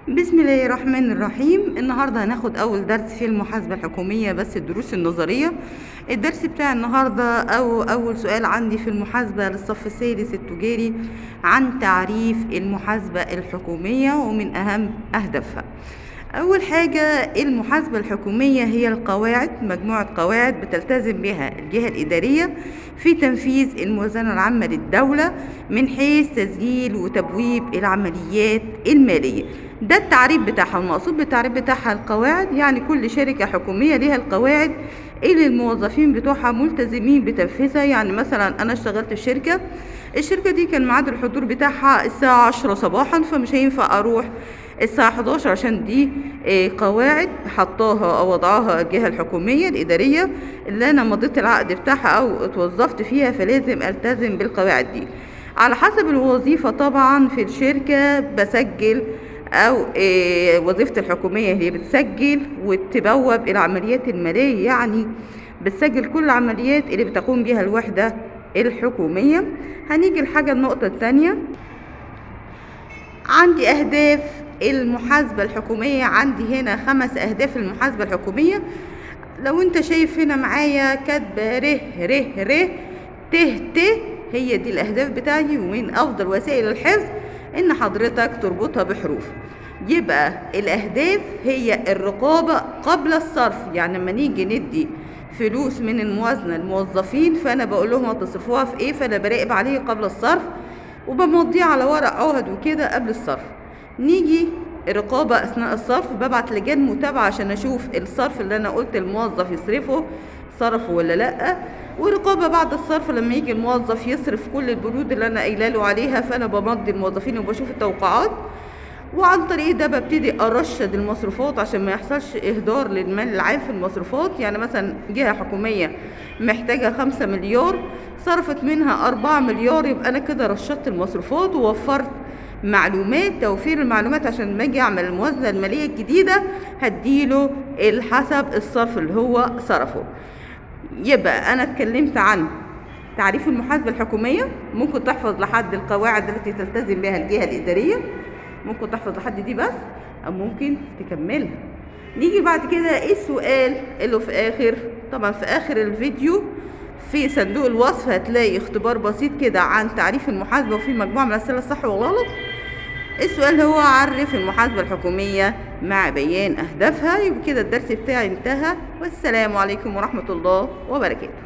بسم الله الرحمن الرحيم. النهارده هناخد اول درس في المحاسبه الحكوميه، بس الدروس النظريه. الدرس بتاع النهارده او اول سؤال عندي في المحاسبه للصف السادس التجاري عن تعريف المحاسبه الحكوميه ومن اهم اهدافها. أول حاجة، المحاسبة الحكومية هي القواعد، مجموعة قواعد بتلتزم بها الجهة الإدارية في تنفيذ الموازنة العامة للدولة من حيث تسجيل وتبويب العمليات المالية. ده التعريف بتاعها. المقصود بالتعريف بتاعها القواعد، يعني كل شركة حكومية ليها القواعد اللي الموظفين بتوعها ملتزمين بتنفيذها. يعني مثلا أنا اشتغلت في الشركة دي كان ميعاد الحضور بتاعها الساعة 10 صباحا، فمش هينفع أروح الساعة 11 عشان دي قواعد حطاها أو وضعها الجهة الحكومية الإدارية اللي أنا مضيت العقد بتاعها أو اتوظفت فيها، فلازم ألتزم بالقواعد دي. على حسب الوظيفة طبعا في الشركة بسجل أو وظيفة الحكومية هي بتسجل وتبوب العمليات المالية، يعني بتسجل كل العمليات اللي بتقوم بها الوحدة الحكومية. هنيجي الحاجة النقطة الثانية، عندي أهداف المحاسبة الحكومية. عندي هنا 5 أهداف المحاسبة الحكومية. لو انت شايف هنا معايا كاتبة ر ت ت، هي دي الأهداف بتاعي. ومن أفضل وسائل الحفظ إن حضرتك تربطها بحروف. يبقى الأهداف هي الرقابة قبل الصرف، يعني لما نيجي ندي فلوس من الموازنة للموظفين فأنا بقول لهم هتصرفوها في إيه، فأنا براقب عليه قبل الصرف وبمضيه على ورق عهد وكده قبل الصرف. نيجي رقابة أثناء الصرف، ببعت لجان متابعة عشان أشوف الصرف اللي أنا قلت الموظف يصرفه صرفه ولا لأ. ورقابة بعد الصرف لما يجي الموظف يصرف كل البنود اللي أنا قايله له عليها، فأنا بمضي الموظفين وبشوف التوقعات، وعن طريق ده ببتدي أرشد المصروفات عشان ما يحصلش إهدار للمال العام في المصروفات. يعني مثلا جهة حكومية محتاجة 5 مليار صرفت منها 4 مليار، يبقى أنا كده رشدت المصروفات ووفرت معلومات. توفير المعلومات عشان لما اجي اعمل الموازنه الماليه الجديده هديله الحسب الصرف اللي هو صرفه. يبقى انا اتكلمت عن تعريف المحاسبه الحكوميه. ممكن تحفظ لحد القواعد التي تلتزم بها الجهه الاداريه، ممكن تحفظ لحد دي بس، او ممكن تكملها. نيجي بعد كده ايه السؤال اللي في اخر، طبعا في اخر الفيديو في صندوق الوصف هتلاقي اختبار بسيط كده عن تعريف المحاسبه وفي مجموعه من الاسئله الصح والغلط. السؤال هو عرف المحاسبة الحكومية مع بيان أهدافها. يبقى كده الدرس بتاعي انتهى، والسلام عليكم ورحمة الله وبركاته.